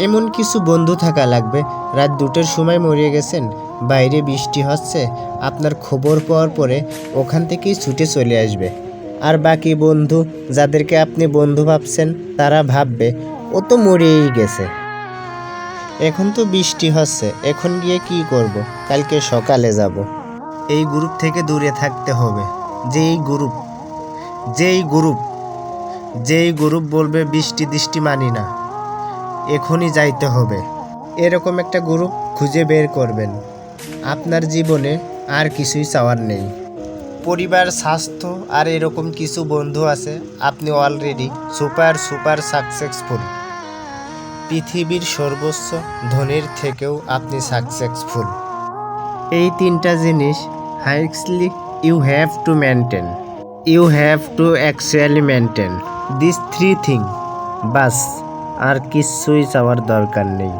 এমন কিছু বন্ধু থাকা লাগবে, রাত 2টোর সময় মরিয়ে গেছেন, বাইরে বৃষ্টি হচ্ছে, আপনার খবর পাওয়ার পরে ওখান থেকেই ছুটে চলে আসবে। আর বাকি বন্ধু যাদেরকে আপনি বন্ধু ভাবছেন তারা ভাববে ও তো মরিয়েই গেছে। এখন তো বৃষ্টি হচ্ছে, এখন গিয়ে কি করব, কালকে সকালে যাব। এই গ্রুপ থেকে দূরে থাকতে হবে। যেই গ্রুপ যেই গ্রুপ যেই গ্রুপ বলবে বৃষ্টি দৃষ্টি মানি না, এখনই যাইতে হবে, এরকম একটা গ্রুপ খুঁজে বের করবেন। আপনার জীবনে আর কিছুই চাওয়ার নেই। পরিবার, স্বাস্থ্য আর এরকম কিছু বন্ধু আছে, আপনি অলরেডি সুপার সুপার সাকসেসফুল। পৃথিবীর সর্বোচ্চ ধনীর থেকেও আপনি সাকসেসফুল। এই 3টা জিনিস হাইক্সলি you have to maintain. You have to actually maintain this 3 thing. বাস আর কিছুই চাওয়ার দরকার নেই।